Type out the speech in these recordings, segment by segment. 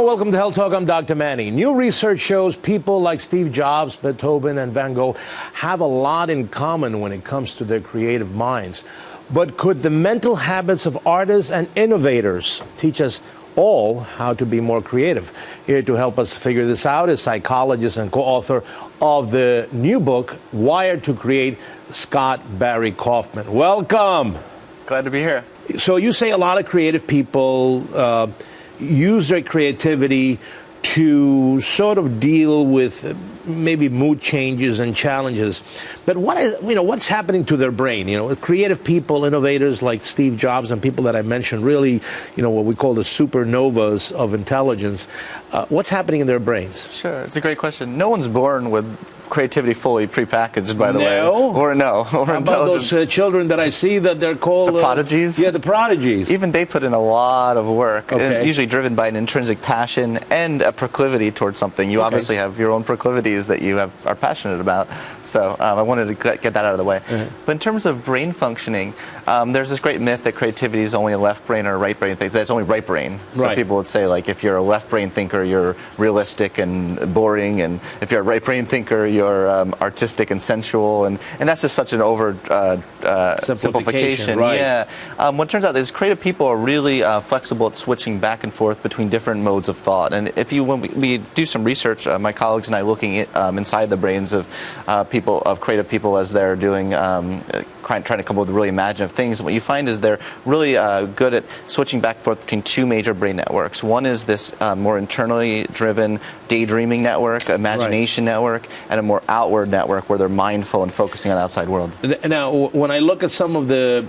Hello, welcome to Health Talk. I'm Dr. Manny. New research shows people like Steve Jobs, Beethoven, and Van Gogh have a lot in common when it comes to their creative minds. But could the mental habits of artists and innovators teach us all how to be more creative? Here to help us figure this out is psychologist and co-author of the new book, Wired to Create, Scott Barry Kaufman. Welcome. Glad to be here. So you say a lot of creative people use their creativity to sort of deal with maybe mood changes and challenges. But what's happening to their brain? Creative people, innovators like Steve Jobs and people that I mentioned, really, what we call the supernovas of intelligence. What's happening in their brains? Sure, it's a great question. No one's born with creativity fully prepagged, by the way. Or intelligence. About those children that I see that they're called the prodigies? Yeah, the prodigies. Even they put in a lot of work, okay. Usually driven by an intrinsic passion and a proclivity towards something. You obviously have your own proclivities that you are passionate about. So I wanted to get that out of the way. But in terms of brain functioning, there's this great myth that creativity is only a left brain or a right brain thing. It's only right brain. So people would say, like, if you're a left brain thinker, you're realistic and boring, and if you're a right brain thinker, you're artistic and sensual, and that's just such an over simplification. Right. Yeah. What turns out is creative people are really flexible at switching back and forth between different modes of thought. And when we do some research, my colleagues and I looking at, inside the brains of creative people as they're doing trying to come up with really imaginative things, and what you find is they're really good at switching back and forth between two major brain networks. One is this more internally driven daydreaming network, imagination network, and a more outward network where they're mindful and focusing on the outside world. Now, when I look at some of the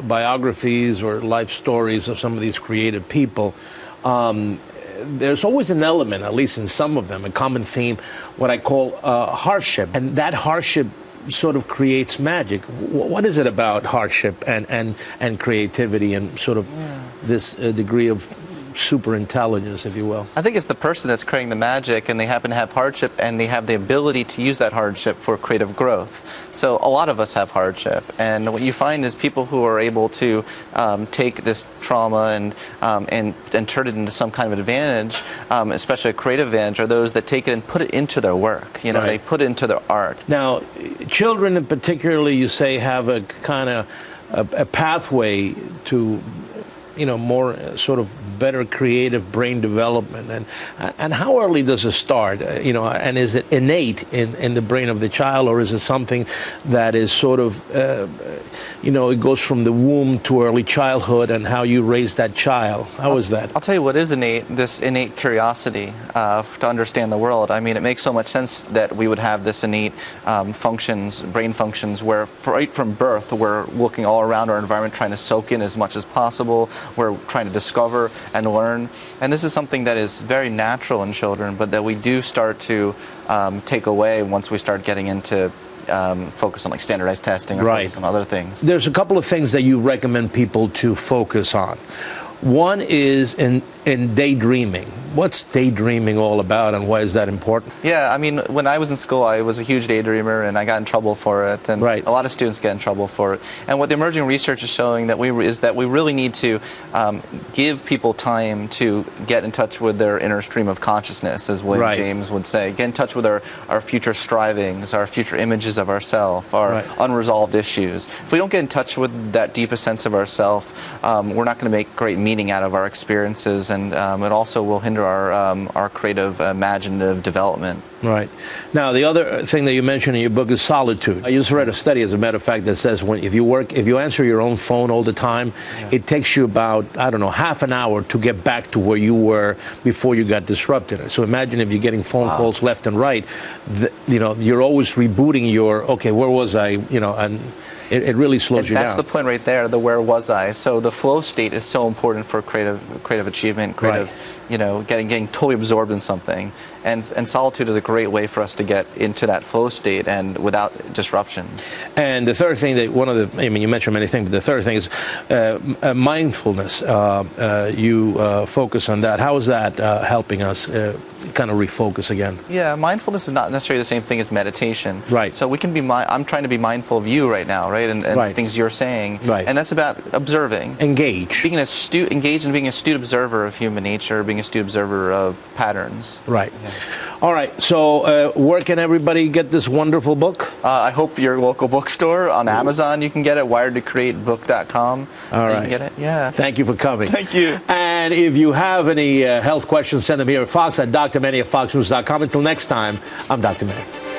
biographies or life stories of some of these creative people, there's always an element, at least in some of them, a common theme, what I call hardship. And that hardship sort of creates magic. What is it about hardship and creativity and sort of this degree of super intelligence, if you will? I think it's the person that's creating the magic, and they happen to have hardship, and they have the ability to use that hardship for creative growth. So a lot of us have hardship, and what you find is people who are able to take this trauma and turn it into some kind of advantage, especially a creative advantage, are those that take it and put it into their work. They put it into their art. Now, children in particularly, you say, have a kind of a pathway to more sort of better creative brain development, and how early does it start? And is it innate in the brain of the child, or is it something that is sort of it goes from the womb to early childhood, and how you raise that child? How is that? I'll tell you what is innate, this innate curiosity to understand the world. I mean, it makes so much sense that we would have this innate brain functions, where right from birth we're looking all around our environment, trying to soak in as much as possible. We're trying to discover and learn. And this is something that is very natural in children, but that we do start to take away once we start getting into focus on like standardized testing or focus on other things. There's a couple of things that you recommend people to focus on. One is in daydreaming. What's daydreaming all about, and why is that important? Yeah, I mean, when I was in school, I was a huge daydreamer, and I got in trouble for it, and a lot of students get in trouble for it. And what the emerging research is showing is that we really need to give people time to get in touch with their inner stream of consciousness, as William James would say. Get in touch with our future strivings, our future images of ourself, our unresolved issues. If we don't get in touch with that deepest sense of ourself, we're not going to make great meaning out of our experiences, and it also will hinder our creative, imaginative development. Right. Now, the other thing that you mentioned in your book is solitude. I just read a study, as a matter of fact, that says if you answer your own phone all the time, it takes you about, half an hour to get back to where you were before you got disrupted. So imagine if you're getting phone calls left and right, you're always rebooting where was I, and it really slows you down. That's the point right there, the where was I. So the flow state is so important for creative achievement, getting totally absorbed in something. And solitude is a great way for us to get into that flow state and without disruptions. And the third thing you mentioned many things, but the third thing is mindfulness. You focus on that. How is that helping us kind of refocus again? Yeah, mindfulness is not necessarily the same thing as meditation. Right. So we can be, I'm trying to be mindful of you right now, right? And things you're saying. Right. And that's about observing. Engage. Engaged and being an astute observer of human nature, being astute observer of patterns. Right. Yeah. All right. So where can everybody get this wonderful book? I hope your local bookstore. On Amazon you can get it, wiredtocreatebook.com. All right. You can get it. Yeah. Thank you for coming. Thank you. And if you have any health questions, send them here at Fox at drmanny@foxnews.com. Until next time, I'm Dr. Manny.